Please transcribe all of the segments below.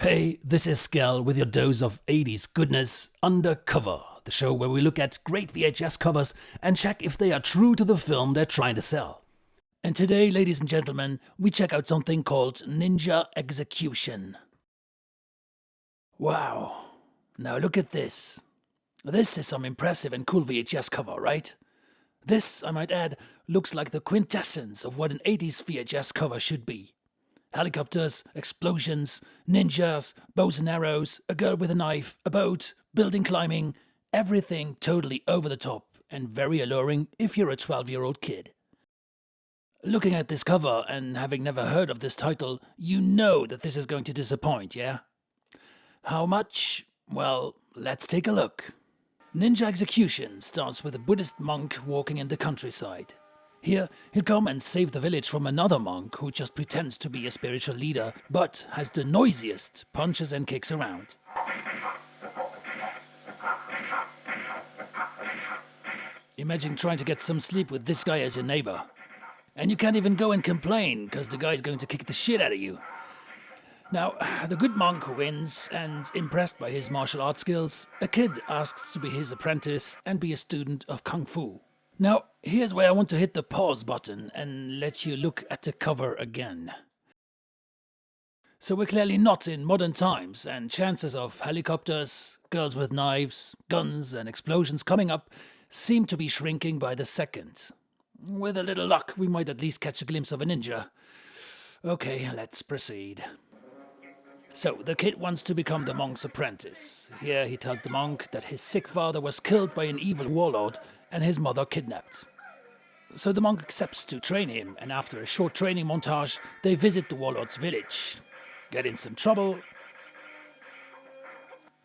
Hey, this is Skel with your dose of 80s goodness, Undercover, the show where we look at great VHS covers and check if they are true to the film they're trying to sell. And today, ladies and gentlemen, we check out something called Ninja Execution. Wow, now look at this. This is some impressive and cool VHS cover, right? This, I might add, looks like the quintessence of what an 80s VHS cover should be. Helicopters, explosions, ninjas, bows and arrows, a girl with a knife, a boat, building climbing, everything totally over the top and very alluring if you're a 12-year-old kid. Looking at this cover and having never heard of this title, you know that this is going to disappoint, yeah? How much? Well, let's take a look. Ninja Execution starts with a Buddhist monk walking in the countryside. Here, he'll come and save the village from another monk who just pretends to be a spiritual leader, but has the noisiest punches and kicks around. Imagine trying to get some sleep with this guy as your neighbor. And you can't even go and complain, because the guy's going to kick the shit out of you. Now, the good monk wins, and impressed by his martial arts skills, a kid asks to be his apprentice and be a student of Kung Fu. Now, here's where I want to hit the pause button and let you look at the cover again. So we're clearly not in modern times, and chances of helicopters, girls with knives, guns and explosions coming up seem to be shrinking by the second. With a little luck, we might at least catch a glimpse of a ninja. Okay, let's proceed. So, the kid wants to become the monk's apprentice. Here he tells the monk that his sick father was killed by an evil warlord and his mother kidnapped. So the monk accepts to train him, and after a short training montage, they visit the warlord's village, get in some trouble,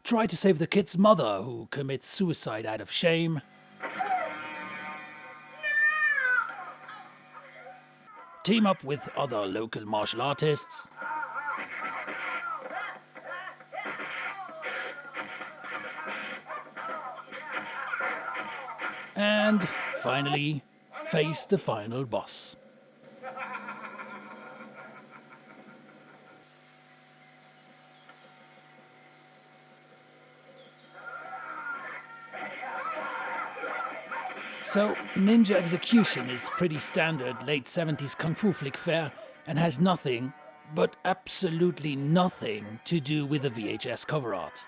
try to save the kid's mother, who commits suicide out of shame, team up with other local martial artists, and finally face the final boss. So, Ninja Execution is pretty standard late 70s kung fu flick fare and has nothing, but absolutely nothing, to do with the VHS cover art.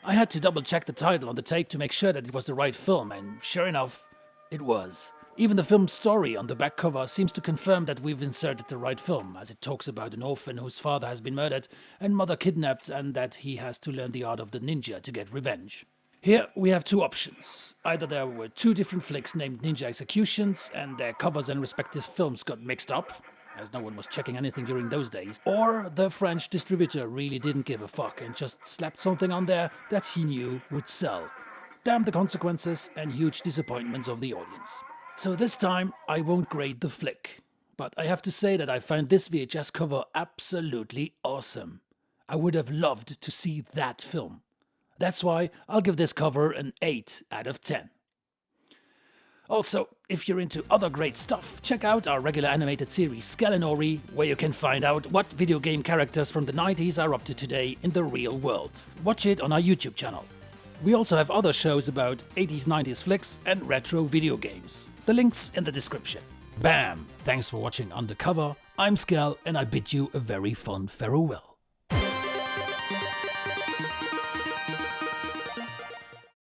I had to double check the title on the tape to make sure that it was the right film, and sure enough, it was. Even the film's story on the back cover seems to confirm that we've inserted the right film, as it talks about an orphan whose father has been murdered and mother kidnapped, and that he has to learn the art of the ninja to get revenge. Here we have two options. Either there were two different flicks named Ninja Executions and their covers and respective films got mixed up, as no one was checking anything during those days, or the French distributor really didn't give a fuck and just slapped something on there that he knew would sell. Damn the consequences and huge disappointments of the audience. So this time I won't grade the flick, but I have to say that I find this VHS cover absolutely awesome. I would have loved to see that film. That's why I'll give this cover an 8 out of 10. Also, if you're into other great stuff, check out our regular animated series Skel Oree, where you can find out what video game characters from the 90s are up to today in the real world. Watch it on our YouTube channel. We also have other shows about 80s, 90s flicks and retro video games. The link's in the description. Bam! Thanks for watching Undercover. I'm Skel and I bid you a very fond farewell.